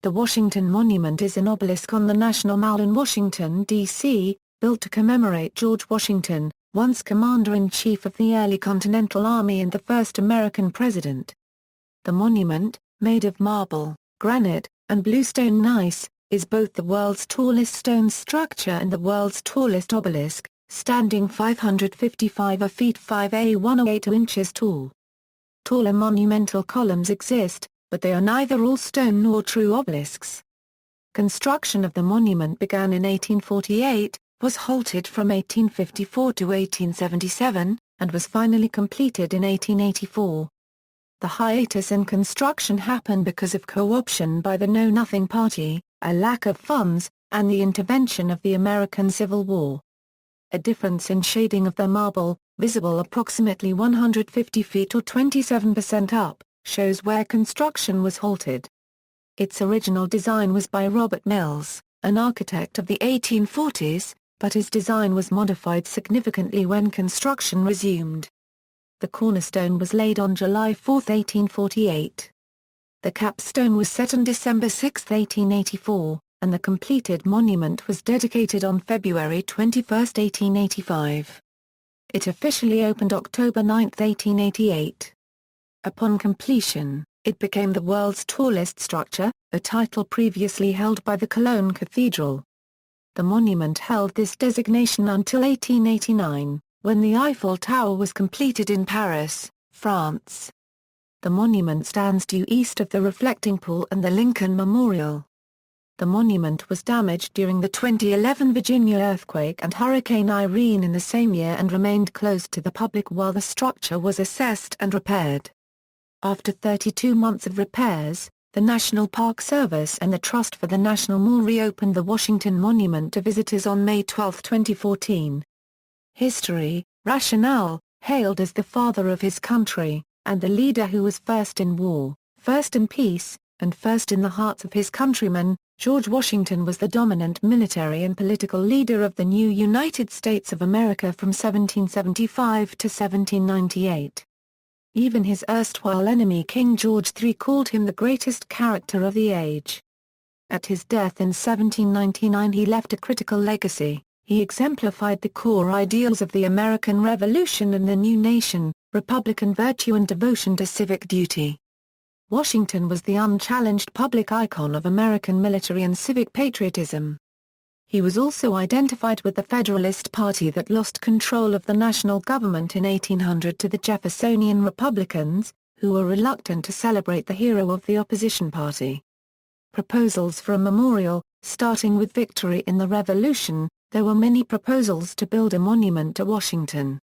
The Washington Monument is an obelisk on the National Mall in Washington, D.C., built to commemorate George Washington, once Commander-in-Chief of the early Continental Army and the first American president. The monument, made of marble, granite, and bluestone gneiss, is both the world's tallest stone structure and the world's tallest obelisk, standing 555 feet 108 inches tall. Taller monumental columns exist, but they are neither all stone nor true obelisks. Construction of the monument began in 1848, was halted from 1854 to 1877, and was finally completed in 1884. The hiatus in construction happened because of co-option by the Know Nothing Party, a lack of funds, and the intervention of the American Civil War. A difference in shading of the marble, visible approximately 150 feet or 27% up, shows where construction was halted. Its original design was by Robert Mills, an architect of the 1840s, but his design was modified significantly when construction resumed. The cornerstone was laid on July 4, 1848. The capstone was set on December 6, 1884, and the completed monument was dedicated on February 21, 1885. It officially opened October 9, 1888. Upon completion, it became the world's tallest structure, a title previously held by the Cologne Cathedral. The monument held this designation until 1889, when the Eiffel Tower was completed in Paris, France. The monument stands due east of the reflecting pool and the Lincoln Memorial. The monument was damaged during the 2011 Virginia earthquake and Hurricane Irene in the same year and remained closed to the public while the structure was assessed and repaired. After 32 months of repairs, the National Park Service and the Trust for the National Mall reopened the Washington Monument to visitors on May 12, 2014. History, rationale, hailed as the father of his country, and the leader who was first in war, first in peace, and first in the hearts of his countrymen, George Washington was the dominant military and political leader of the new United States of America from 1775 to 1798. Even his erstwhile enemy King George III called him the greatest character of the age. At his death in 1799 he left a critical legacy. He exemplified the core ideals of the American Revolution and the new nation, republican virtue and devotion to civic duty. Washington was the unchallenged public icon of American military and civic patriotism. He was also identified with the Federalist Party that lost control of the national government in 1800 to the Jeffersonian Republicans, who were reluctant to celebrate the hero of the opposition party. Proposals for a memorial, starting with victory in the Revolution, there were many proposals to build a monument to Washington.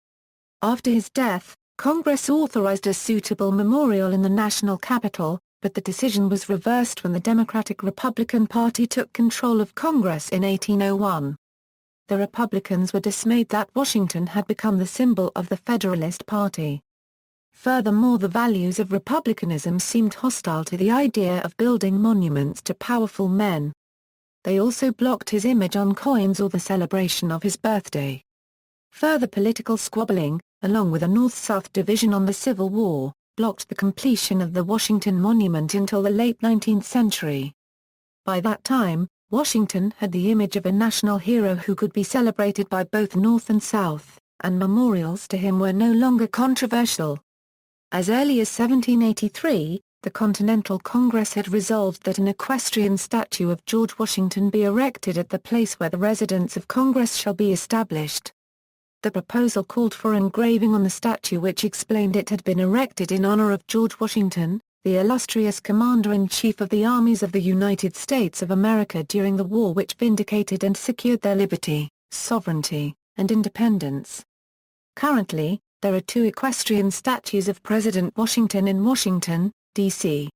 After his death, Congress authorized a suitable memorial in the national capital, but the decision was reversed when the Democratic-Republican Party took control of Congress in 1801. The Republicans were dismayed that Washington had become the symbol of the Federalist Party. Furthermore, the values of republicanism seemed hostile to the idea of building monuments to powerful men. They also blocked his image on coins or the celebration of his birthday. Further political squabbling, along with a North-South division on the Civil War, blocked the completion of the Washington Monument until the late 19th century. By that time, Washington had the image of a national hero who could be celebrated by both North and South, and memorials to him were no longer controversial. As early as 1783, the Continental Congress had resolved that an equestrian statue of George Washington be erected at the place where the residence of Congress shall be established. The proposal called for engraving on the statue which explained it had been erected in honor of George Washington, the illustrious Commander-in-Chief of the Armies of the United States of America during the war which vindicated and secured their liberty, sovereignty, and independence. Currently, there are two equestrian statues of President Washington in Washington, D.C.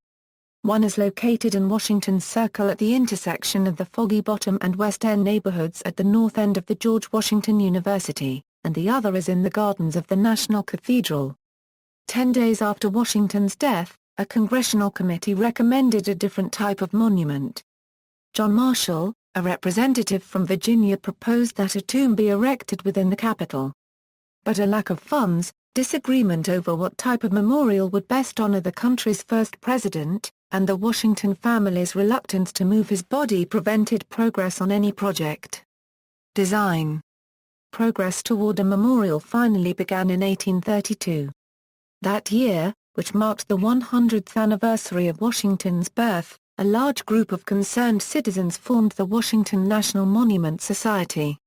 One is located in Washington Circle at the intersection of the Foggy Bottom and West End neighborhoods at the north end of the George Washington University, and the other is in the gardens of the National Cathedral. 10 days after Washington's death, a congressional committee recommended a different type of monument. John Marshall, a representative from Virginia, proposed that a tomb be erected within the Capitol. But a lack of funds, disagreement over what type of memorial would best honor the country's first president, and the Washington family's reluctance to move his body prevented progress on any project. Design. Progress toward a memorial finally began in 1832. That year, which marked the 100th anniversary of Washington's birth, a large group of concerned citizens formed the Washington National Monument Society.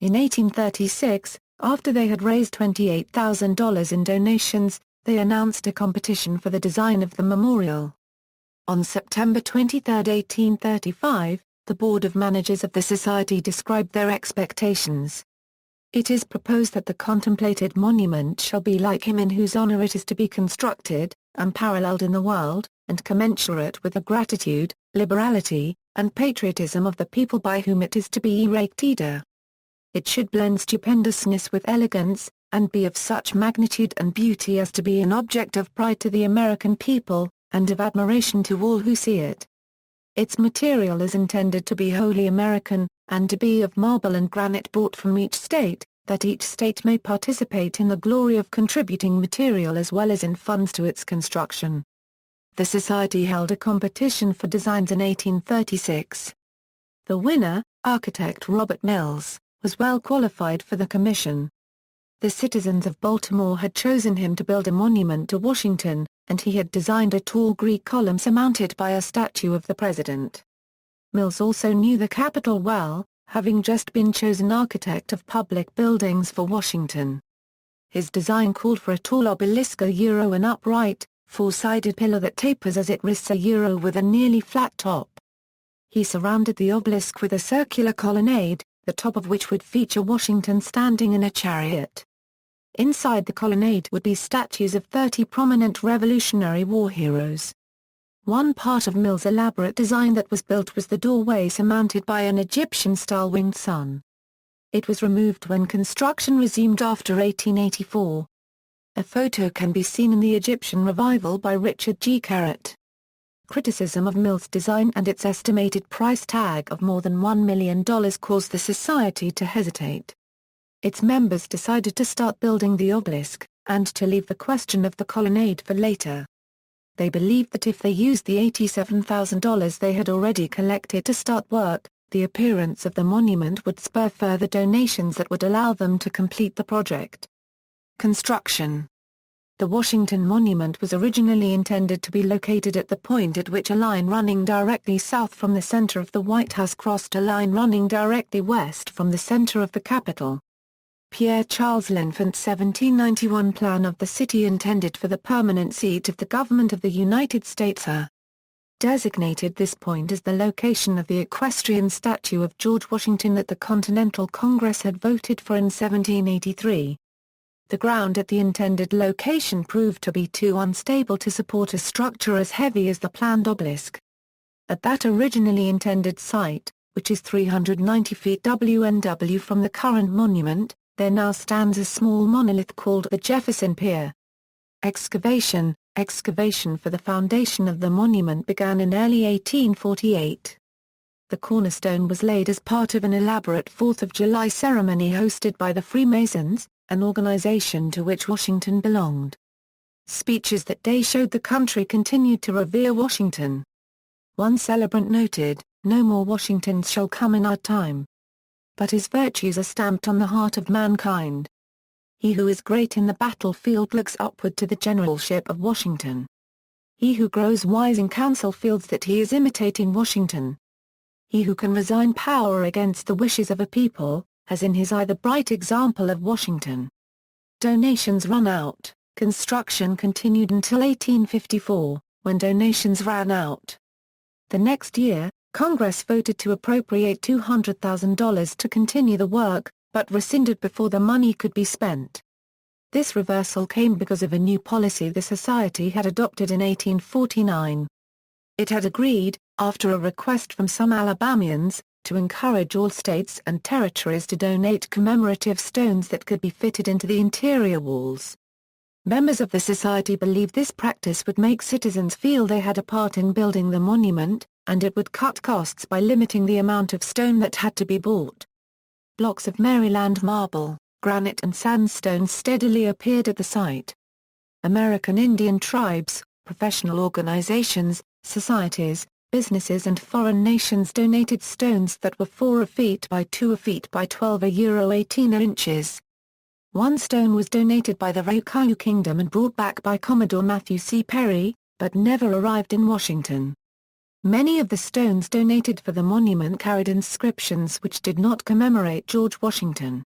In 1836, after they had raised $28,000 in donations, they announced a competition for the design of the memorial. On September 23, 1835, the Board of Managers of the Society described their expectations. It is proposed that the contemplated monument shall be like him in whose honor it is to be constructed, unparalleled in the world, and commensurate with the gratitude, liberality, and patriotism of the people by whom it is to be erected. It should blend stupendousness with elegance, and be of such magnitude and beauty as to be an object of pride to the American people, and of admiration to all who see it. Its material is intended to be wholly American, and to be of marble and granite brought from each state, that each state may participate in the glory of contributing material as well as in funds to its construction. The Society held a competition for designs in 1836. The winner, architect Robert Mills, was well qualified for the commission. The citizens of Baltimore had chosen him to build a monument to Washington, and he had designed a tall Greek column surmounted by a statue of the president. Mills also knew the Capitol well, having just been chosen architect of public buildings for Washington. His design called for a tall obelisk, an upright, four-sided pillar that tapers as it rests, with a nearly flat top. He surrounded the obelisk with a circular colonnade, the top of which would feature Washington standing in a chariot. Inside the colonnade would be statues of 30 prominent Revolutionary War heroes. One part of Mills' elaborate design that was built was the doorway surmounted by an Egyptian-style winged sun. It was removed when construction resumed after 1884. A photo can be seen in the Egyptian Revival by Richard G. Carrot. Criticism of Mills' design and its estimated price tag of more than $1 million caused the Society to hesitate. Its members decided to start building the obelisk, and to leave the question of the colonnade for later. They believed that if they used the $87,000 they had already collected to start work, the appearance of the monument would spur further donations that would allow them to complete the project. Construction. The Washington Monument was originally intended to be located at the point at which a line running directly south from the center of the White House crossed a line running directly west from the center of the Capitol. Pierre Charles L'Enfant's 1791 plan of the city intended for the permanent seat of the government of the United States designated this point as the location of the equestrian statue of George Washington that the Continental Congress had voted for in 1783. The ground at the intended location proved to be too unstable to support a structure as heavy as the planned obelisk. At that originally intended site, which is 390 feet WNW from the current monument, there now stands a small monolith called the Jefferson Pier. Excavation for the foundation of the monument began in early 1848. The cornerstone was laid as part of an elaborate 4th of July ceremony hosted by the Freemasons, an organization to which Washington belonged. Speeches that day showed the country continued to revere Washington. One celebrant noted, "No more Washingtons shall come in our time. But his virtues are stamped on the heart of mankind. He who is great in the battlefield looks upward to the generalship of Washington. He who grows wise in council feels that he is imitating Washington. He who can resign power against the wishes of a people, has in his eye the bright example of Washington." Donations run out. Construction continued until 1854, when donations ran out. The next year, Congress voted to appropriate $200,000 to continue the work, but rescinded before the money could be spent. This reversal came because of a new policy the Society had adopted in 1849. It had agreed, after a request from some Alabamians, to encourage all states and territories to donate commemorative stones that could be fitted into the interior walls. Members of the Society believed this practice would make citizens feel they had a part in building the monument, and it would cut costs by limiting the amount of stone that had to be bought. Blocks of Maryland marble, granite and sandstone steadily appeared at the site. American Indian tribes, professional organizations, societies, businesses and foreign nations donated stones that were 4 feet by 2 feet by 12 18 inches. One stone was donated by the Ryukyu Kingdom and brought back by Commodore Matthew C. Perry, but never arrived in Washington. Many of the stones donated for the monument carried inscriptions which did not commemorate George Washington.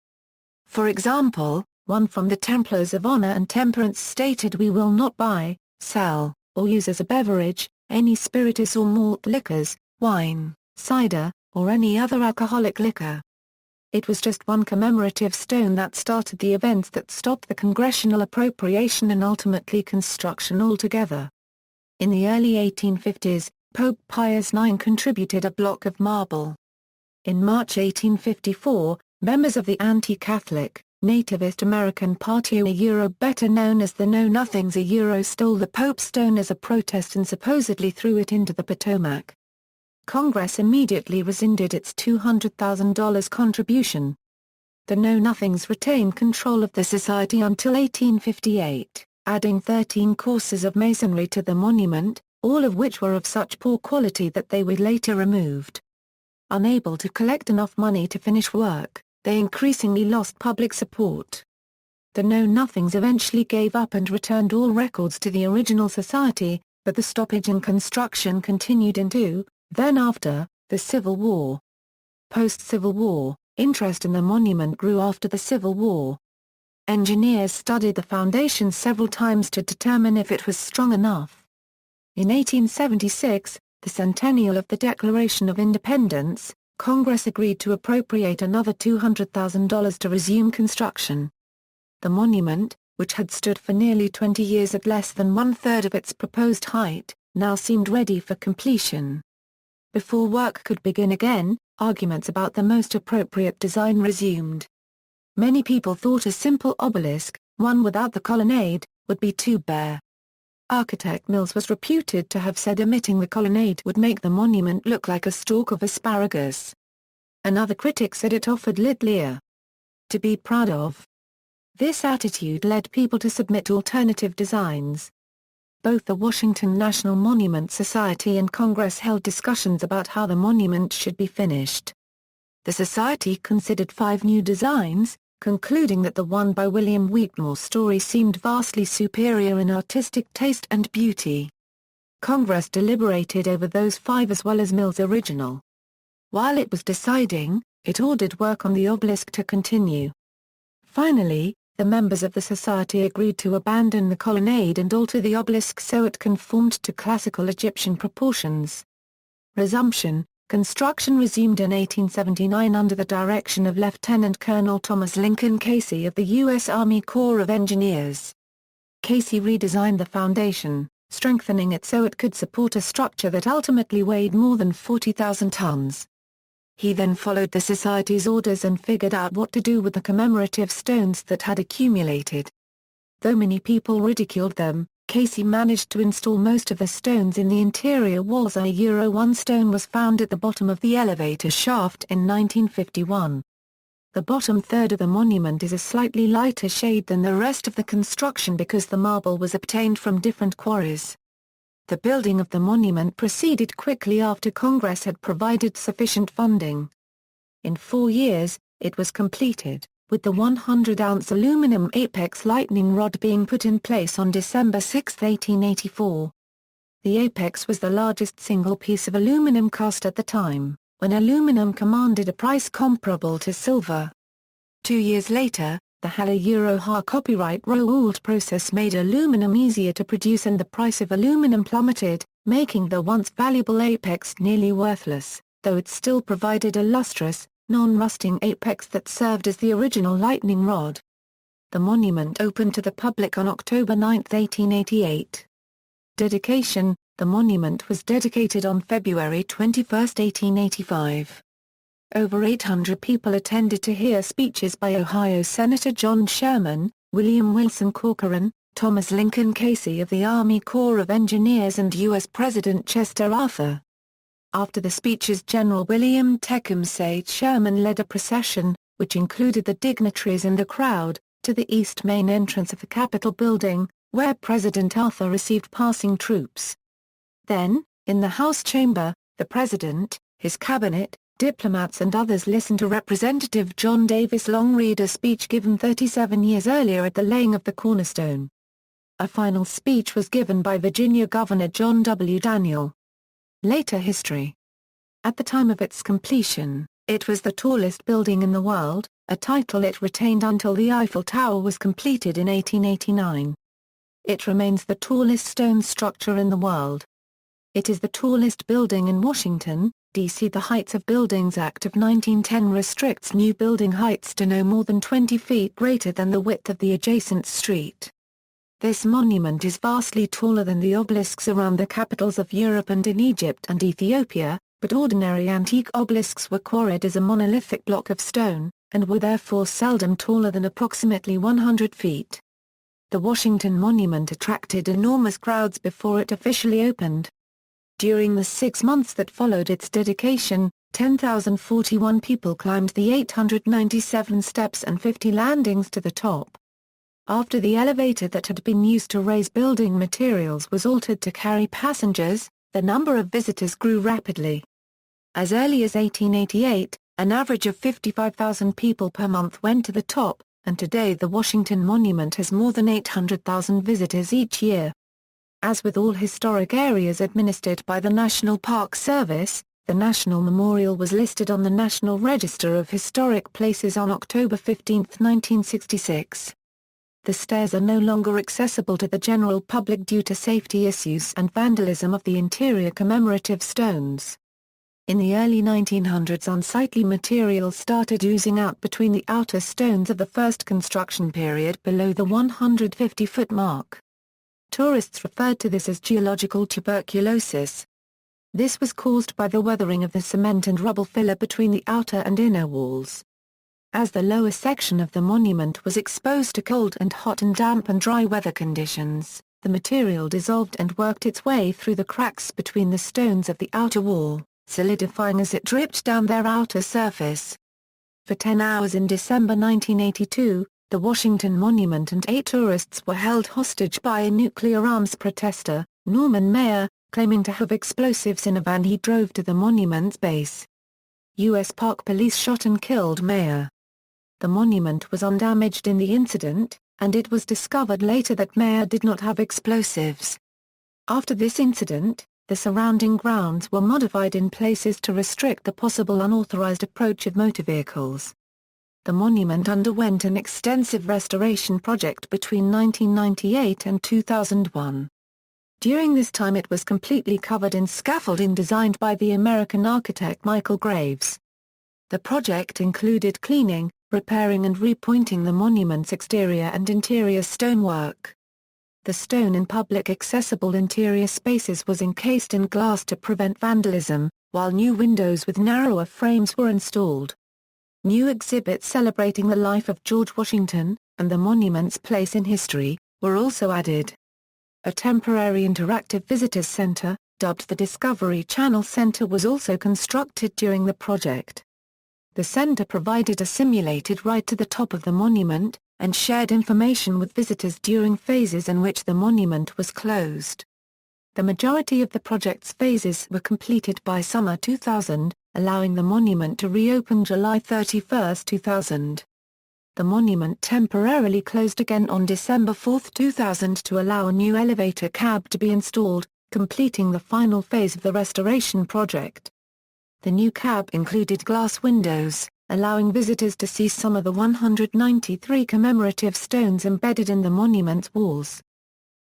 For example, one from the Templars of Honor and Temperance stated, "We will not buy, sell, or use as a beverage, any spirituous or malt liquors, wine, cider, or any other alcoholic liquor." It was just one commemorative stone that started the events that stopped the congressional appropriation and ultimately construction altogether. In the early 1850s, Pope Pius IX contributed a block of marble. In March 1854, members of the anti-Catholic, nativist American Party better known as the Know-Nothings stole the Pope's stone as a protest and supposedly threw it into the Potomac. Congress immediately rescinded its $200,000 contribution. The Know-Nothings retained control of the society until 1858, adding 13 courses of masonry to the monument, all of which were of such poor quality that they were later removed. Unable to collect enough money to finish work, they increasingly lost public support. The Know-Nothings eventually gave up and returned all records to the original society, but the stoppage in construction continued into, then after, the Civil War. Post-Civil War, interest in the monument grew after the Civil War. Engineers studied the foundation several times to determine if it was strong enough. In 1876, the centennial of the Declaration of Independence, Congress agreed to appropriate another $200,000 to resume construction. The monument, which had stood for nearly 20 years at less than one-third of its proposed height, now seemed ready for completion. Before work could begin again, arguments about the most appropriate design resumed. Many people thought a simple obelisk, one without the colonnade, would be too bare. Architect Mills was reputed to have said omitting the colonnade would make the monument look like a stalk of asparagus. Another critic said it offered little to be proud of. This attitude led people to submit alternative designs. Both the Washington National Monument Society and Congress held discussions about how the monument should be finished. The Society considered 5 new designs, concluding that the one by William Wheatmore Story seemed vastly superior in artistic taste and beauty. Congress deliberated over those 5 as well as Mill's original. While it was deciding, it ordered work on the obelisk to continue. Finally, the members of the Society agreed to abandon the colonnade and alter the obelisk so it conformed to classical Egyptian proportions. Resumption. Construction resumed in 1879 under the direction of Lieutenant Colonel Thomas Lincoln Casey of the U.S. Army Corps of Engineers. Casey redesigned the foundation, strengthening it so it could support a structure that ultimately weighed more than 40,000 tons. He then followed the Society's orders and figured out what to do with the commemorative stones that had accumulated. Though many people ridiculed them, Casey managed to install most of the stones in the interior walls. One stone was found at the bottom of the elevator shaft in 1951. The bottom third of the monument is a slightly lighter shade than the rest of the construction because the marble was obtained from different quarries. The building of the monument proceeded quickly after Congress had provided sufficient funding. In 4 years, it was completed, with the 100-ounce aluminum apex lightning rod being put in place on December 6, 1884. The apex was the largest single piece of aluminum cast at the time, when aluminum commanded a price comparable to silver. 2 years later, the HAL copyright rolled process made aluminum easier to produce and the price of aluminum plummeted, making the once valuable apex nearly worthless, though it still provided a lustrous, non-rusting apex that served as the original lightning rod. The monument opened to the public on October 9, 1888. Dedication. The monument was dedicated on February 21, 1885. Over 800 people attended to hear speeches by Ohio Senator John Sherman, William Wilson Corcoran, Thomas Lincoln Casey of the Army Corps of Engineers and U.S. President Chester Arthur. After the speeches, General William Tecumseh Sherman led a procession, which included the dignitaries and the crowd, to the east main entrance of the Capitol building, where President Arthur received passing troops. Then, In the House chamber, the President, his cabinet, diplomats and others listened to Representative John Davis Long read a speech given 37 years earlier at the laying of the cornerstone. A final speech was given by Virginia Governor John W. Daniel. Later history. At the time of its completion, it was the tallest building in the world, a title it retained until the Eiffel Tower was completed in 1889. It remains the tallest stone structure in the world. It is the tallest building in Washington, D.C. The Heights of Buildings Act of 1910 restricts new building heights to no more than 20 feet greater than the width of the adjacent street. This monument is vastly taller than the obelisks around the capitals of Europe and in Egypt and Ethiopia, but ordinary antique obelisks were quarried as a monolithic block of stone, and were therefore seldom taller than approximately 100 feet. The Washington Monument attracted enormous crowds before it officially opened. During the 6 months that followed its dedication, 10,041 people climbed the 897 steps and 50 landings to the top. After the elevator that had been used to raise building materials was altered to carry passengers, the number of visitors grew rapidly. As early as 1888, an average of 55,000 people per month went to the top, and today the Washington Monument has more than 800,000 visitors each year. As with all historic areas administered by the National Park Service, the National Memorial was listed on the National Register of Historic Places on October 15, 1966. The stairs are no longer accessible to the general public due to safety issues and vandalism of the interior commemorative stones. In the early 1900s, unsightly materials started oozing out between the outer stones of the first construction period below the 150-foot mark. Tourists referred to this as geological tuberculosis. This was caused by the weathering of the cement and rubble filler between the outer and inner walls. As the lower section of the monument was exposed to cold and hot and damp and dry weather conditions, the material dissolved and worked its way through the cracks between the stones of the outer wall, solidifying as it dripped down their outer surface. For 10 hours in December 1982, the Washington Monument and 8 tourists were held hostage by a nuclear arms protester, Norman Maier, claiming to have explosives in a van he drove to the monument's base. U.S. Park Police shot and killed Maier. The monument was undamaged in the incident, and it was discovered later that Maier did not have explosives. After this incident, the surrounding grounds were modified in places to restrict the possible unauthorized approach of motor vehicles. The monument underwent an extensive restoration project between 1998 and 2001. During this time it was completely covered in scaffolding designed by the American architect Michael Graves. The project included cleaning, repairing and repointing the monument's exterior and interior stonework. The stone in public accessible interior spaces was encased in glass to prevent vandalism, while new windows with narrower frames were installed. New exhibits celebrating the life of George Washington, and the monument's place in history, were also added. A temporary interactive visitors center, dubbed the Discovery Channel Center, was also constructed during the project. The center provided a simulated ride to the top of the monument, and shared information with visitors during phases in which the monument was closed. The majority of the project's phases were completed by summer 2000, allowing the monument to reopen July 31, 2000. The monument temporarily closed again on December 4, 2000 to allow a new elevator cab to be installed, completing the final phase of the restoration project. The new cab included glass windows, allowing visitors to see some of the 193 commemorative stones embedded in the monument's walls.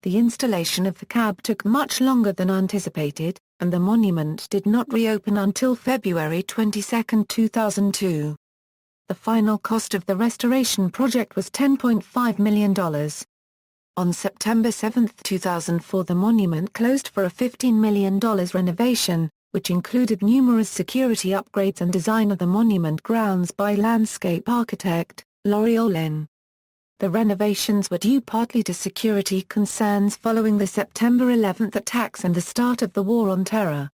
The installation of the cab took much longer than anticipated, and the monument did not reopen until February 22, 2002. The final cost of the restoration project was $10.5 million. On September 7, 2004, the monument closed for a $15 million renovation, which included numerous security upgrades and design of the monument grounds by landscape architect, Laurie Olin. The renovations were due partly to security concerns following the September 11 attacks and the start of the War on Terror.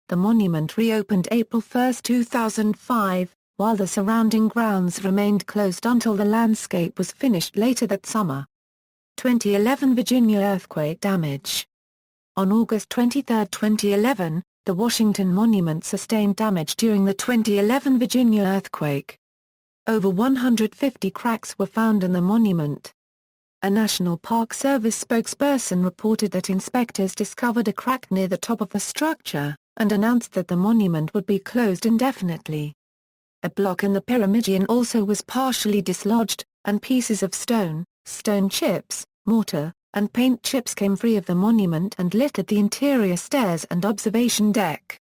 The monument reopened April 1, 2005, while the surrounding grounds remained closed until the landscape was finished later that summer. 2011 Virginia earthquake damage. On August 23, 2011, the Washington Monument sustained damage during the 2011 Virginia earthquake. Over 150 cracks were found in the monument. A National Park Service spokesperson reported that inspectors discovered a crack near the top of the structure, and announced that the monument would be closed indefinitely. A block in the pyramidion also was partially dislodged, and pieces of stone, stone chips, mortar, and paint chips came free of the monument and littered the interior stairs and observation deck.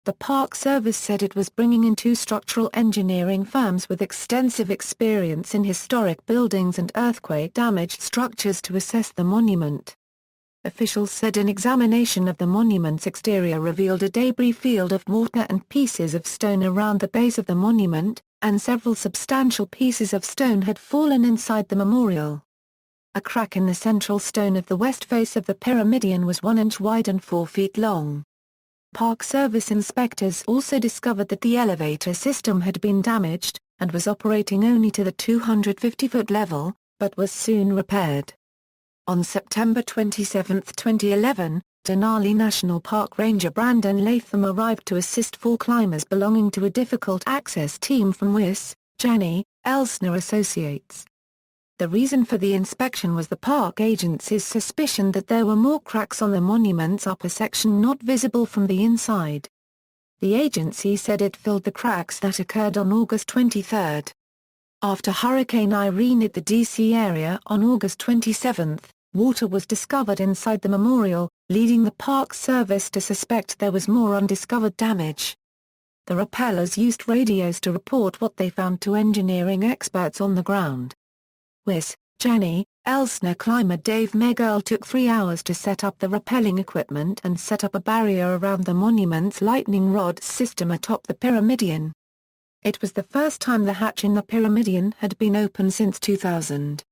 The Park Service said it was bringing in 2 structural engineering firms with extensive experience in historic buildings and earthquake-damaged structures to assess the monument. Officials said an examination of the monument's exterior revealed a debris field of mortar and pieces of stone around the base of the monument, and several substantial pieces of stone had fallen inside the memorial. A crack in the central stone of the west face of the pyramidion was 1 inch wide and 4 feet long. Park Service inspectors also discovered that the elevator system had been damaged, and was operating only to the 250-foot level, but was soon repaired. On September 27, 2011, Denali National Park Ranger Brandon Latham arrived to assist 4 climbers belonging to a difficult-access team from Wyss, Janney, Elsner Associates. The reason for the inspection was the park agency's suspicion that there were more cracks on the monument's upper section not visible from the inside. The agency said it filled the cracks that occurred on August 23. After Hurricane Irene hit the D.C. area on August 27, water was discovered inside the memorial, leading the Park Service to suspect there was more undiscovered damage. The rappellers used radios to report what they found to engineering experts on the ground. Wyss, Janney, Elsner climber Dave Megerl took 3 hours to set up the rappelling equipment and set up a barrier around the monument's lightning rod system atop the pyramidion. It was the first time the hatch in the pyramidion had been open since 2000.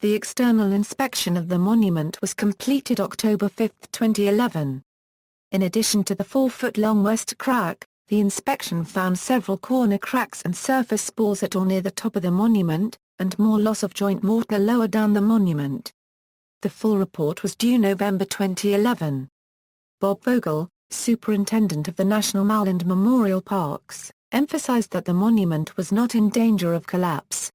The external inspection of the monument was completed October 5, 2011. In addition to the 4-foot-long west crack, the inspection found several corner cracks and surface spores at or near the top of the monument, and more loss of joint mortar lower down the monument. The full report was due November 2011. Bob Vogel, superintendent of the National Mall and Memorial Parks, emphasized that the monument was not in danger of collapse.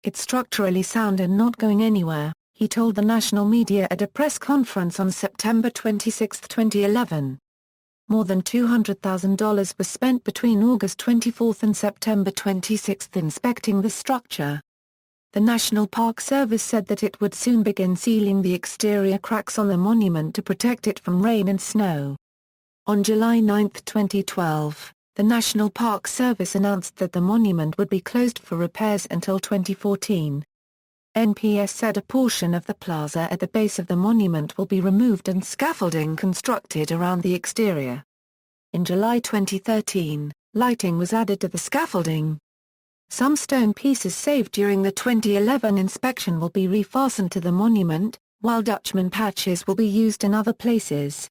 "It's structurally sound and not going anywhere," he told the national media at a press conference on September 26, 2011. More than $200,000 was spent between August 24 and September 26 inspecting the structure. The National Park Service said that it would soon begin sealing the exterior cracks on the monument to protect it from rain and snow. On July 9, 2012, the National Park Service announced that the monument would be closed for repairs until 2014. NPS said a portion of the plaza at the base of the monument will be removed and scaffolding constructed around the exterior. In July 2013, lighting was added to the scaffolding. Some stone pieces saved during the 2011 inspection will be refastened to the monument, while Dutchman patches will be used in other places.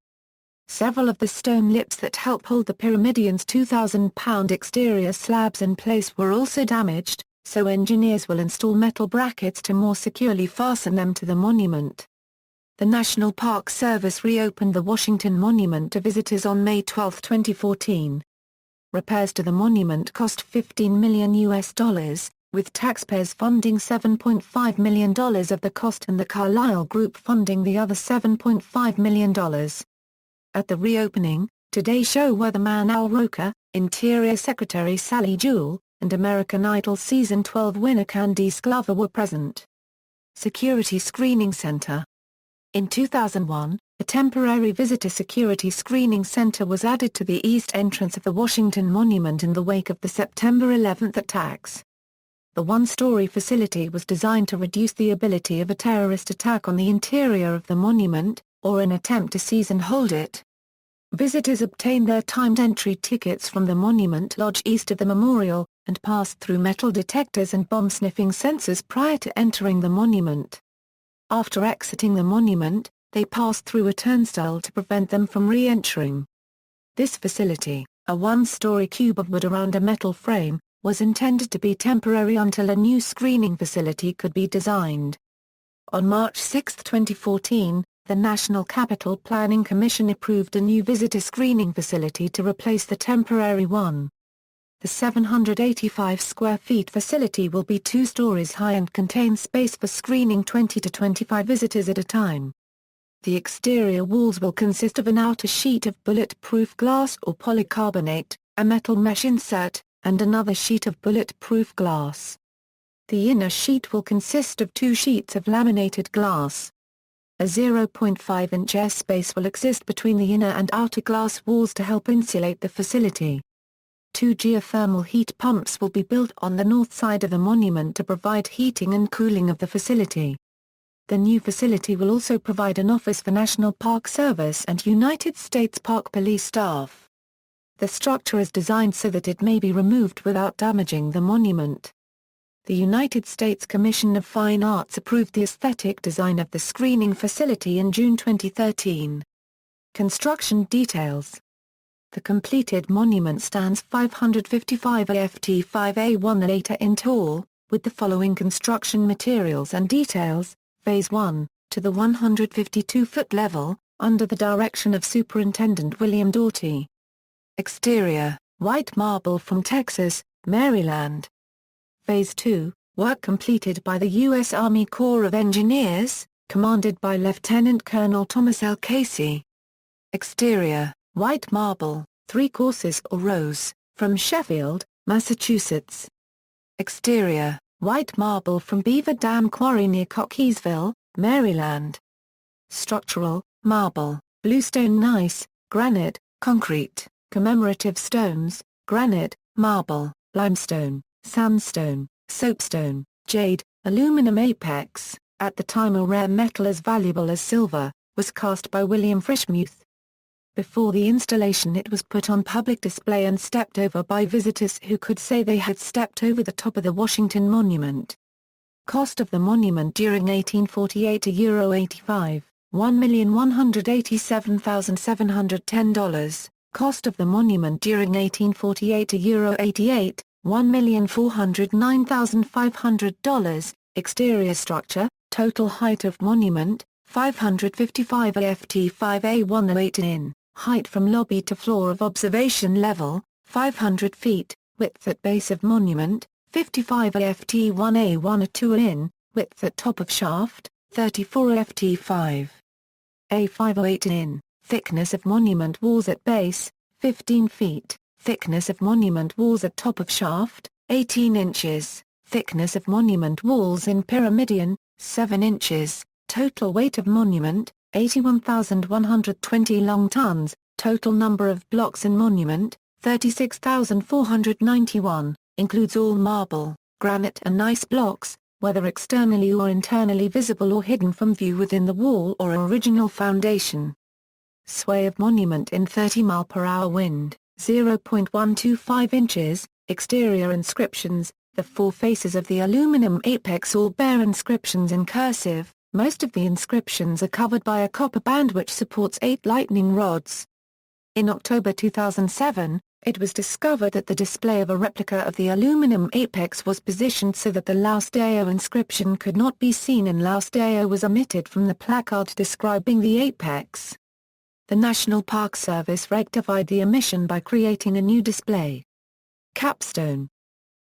Several of the stone lips that help hold the pyramidion's 2,000-pound exterior slabs in place were also damaged, so engineers will install metal brackets to more securely fasten them to the monument. The National Park Service reopened the Washington Monument to visitors on May 12, 2014. Repairs to the monument cost $15 million, with taxpayers funding $7.5 million of the cost and the Carlyle Group funding the other $7.5 million. At the reopening, Today Show weatherman Al Roker, Interior Secretary Sally Jewell, and American Idol Season 12 winner Candice Glover were present. Security Screening Center. In 2001, a temporary visitor security screening center was added to the east entrance of the Washington Monument in the wake of the September 11 attacks. The one-story facility was designed to reduce the ability of a terrorist attack on the interior of the monument, or an attempt to seize and hold it. Visitors obtained their timed entry tickets from the Monument Lodge east of the memorial, and passed through metal detectors and bomb-sniffing sensors prior to entering the monument. After exiting the monument, they passed through a turnstile to prevent them from re-entering. This facility, a one-story cube of wood around a metal frame, was intended to be temporary until a new screening facility could be designed. On March 6, 2014, the National Capital Planning Commission approved a new visitor screening facility to replace the temporary one. The 785 square feet facility will be 2 stories high and contain space for screening 20 to 25 visitors at a time. The exterior walls will consist of an outer sheet of bulletproof glass or polycarbonate, a metal mesh insert, and another sheet of bulletproof glass. The inner sheet will consist of 2 sheets of laminated glass. A 0.5-inch airspace will exist between the inner and outer glass walls to help insulate the facility. 2 geothermal heat pumps will be built on the north side of the monument to provide heating and cooling of the facility. The new facility will also provide an office for National Park Service and United States Park Police staff. The structure is designed so that it may be removed without damaging the monument. The United States Commission of Fine Arts approved the aesthetic design of the screening facility in June 2013. Construction details. The completed monument stands 555 ft 5A1 in tall, with the following construction materials and details. Phase 1, to the 152-foot level, under the direction of Superintendent William Doughty. Exterior, white marble from Texas, Maryland. Phase 2, work completed by the U.S. Army Corps of Engineers, commanded by Lieutenant Colonel Thomas L. Casey. Exterior, white marble, 3 courses or rows, from Sheffield, Massachusetts. Exterior, white marble from Beaver Dam Quarry near Cockeysville, Maryland. Structural, marble, bluestone gneiss, granite, concrete, commemorative stones, granite, marble, limestone, sandstone, soapstone, jade, aluminum apex, at the time a rare metal as valuable as silver, was cast by William Frischmuth. Before the installation it was put on public display and stepped over by visitors who could say they had stepped over the top of the Washington Monument. Cost of the monument during 1848 €85, $1,187,710. Cost of the monument during 1848 €88, $1,409,500. Exterior structure, total height of monument, 555 ft 5A108 in. Height from lobby to floor of observation level, 500 feet, width at base of monument, 55 ft 1A102 in, width at top of shaft, 34 ft 5A508 in, thickness of monument walls at base, 15 feet, thickness of monument walls at top of shaft, 18 inches, thickness of monument walls in pyramidion, 7 inches, total weight of monument, 81,120 long tons, total number of blocks in monument, 36,491, includes all marble, granite and gneiss blocks, whether externally or internally visible or hidden from view within the wall or original foundation. Sway of monument in 30-mile-per-hour wind, 0.125 inches, exterior inscriptions, the 4 faces of the aluminum apex all bear inscriptions in cursive. Most of the inscriptions are covered by a copper band which supports 8 lightning rods. In October 2007, it was discovered that the display of a replica of the aluminum apex was positioned so that the Laus Deo inscription could not be seen and Laus Deo was omitted from the placard describing the apex. The National Park Service rectified the omission by creating a new display. Capstone.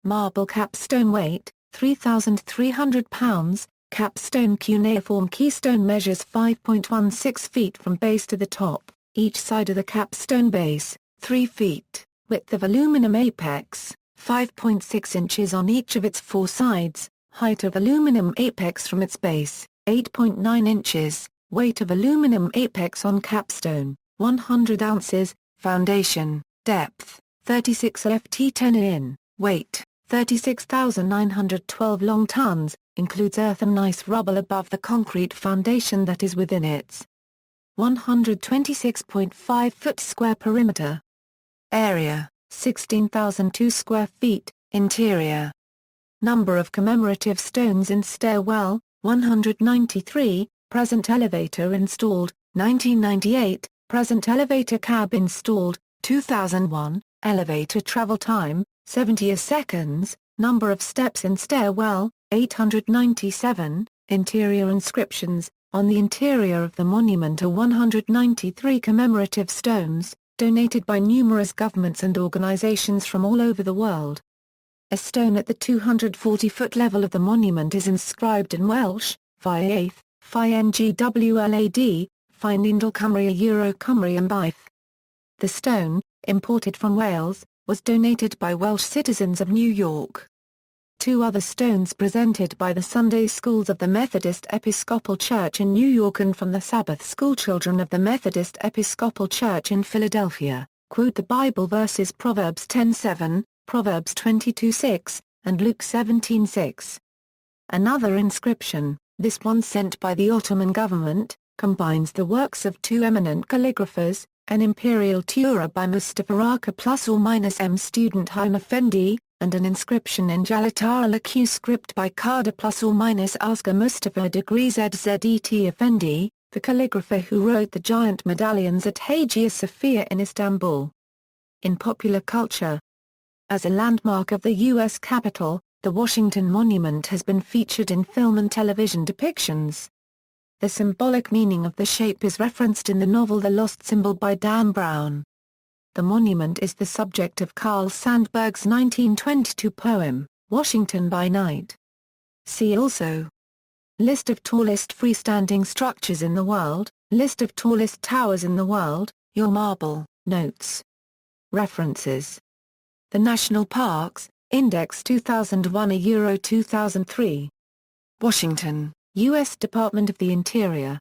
Marble capstone weight, 3,300 pounds. Capstone cuneiform keystone measures 5.16 feet from base to the top, each side of the capstone base, 3 feet, width of aluminum apex, 5.6 inches on each of its 4 sides, height of aluminum apex from its base, 8.9 inches, weight of aluminum apex on capstone, 100 ounces, foundation, depth, 36 ft 10 in, weight, 36,912 long tons, includes earth and gneiss rubble above the concrete foundation that is within its 126.5 foot square perimeter. Area, 16,002 square feet, interior. Number of commemorative stones in stairwell, 193, present elevator installed, 1998, present elevator cab installed, 2001, elevator travel time, 70 seconds, number of steps in stairwell, 897, interior inscriptions, On the interior of the monument are 193 commemorative stones, donated by numerous governments and organizations from all over the world. A stone at the 240-foot level of the monument is inscribed in Welsh, Fiaith, Ngwlad, Findindal Cymru Euro Cymru and Baith. The stone, imported from Wales, was donated by Welsh citizens of New York. Two other stones presented by the Sunday schools of the Methodist Episcopal Church in New York and from the Sabbath school children of the Methodist Episcopal Church in Philadelphia, quote the Bible verses Proverbs 10:7, Proverbs 22:6, and Luke 17:6. Another inscription, this one sent by the Ottoman government, combines the works of two eminent calligraphers, an imperial tura by Mustafa Raka +/- M student Haim Effendi, and an inscription in Jalatara Q script by Kada +/- Asghar Mustafa Degree Zzet Effendi, the calligrapher who wrote the giant medallions at Hagia Sophia in Istanbul. In popular culture, as a landmark of the U.S. Capitol, the Washington Monument has been featured in film and television depictions. The symbolic meaning of the shape is referenced in the novel The Lost Symbol by Dan Brown. The monument is the subject of Carl Sandburg's 1922 poem, Washington by Night. See also: List of tallest freestanding structures in the world, List of tallest towers in the world, Your Marble, Notes. References: The National Parks, Index 2001 Euro 2003. Washington, U.S. Department of the Interior.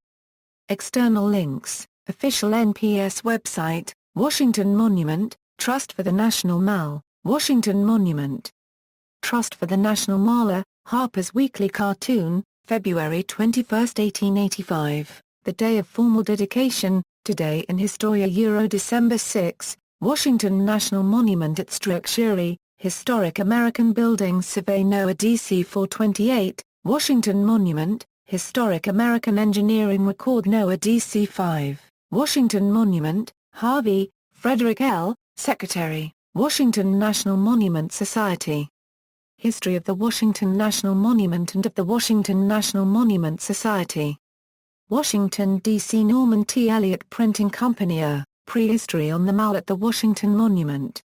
External links: Official NPS website, Washington Monument, Trust for the National Mall, Washington Monument. Trust for the National Mall, Harper's Weekly Cartoon, February 21, 1885, the day of formal dedication, Today in Historia Euro December 6, Washington National Monument at Structure, Historic American Buildings Survey NOAA DC 428, Washington Monument, Historic American Engineering Record NOAA DC 5, Washington Monument, Harvey, Frederick L., Secretary, Washington National Monument Society. History of the Washington National Monument and of the Washington National Monument Society. Washington, D.C. Norman T. Elliott Printing Company. Prehistory on the Mall at the Washington Monument.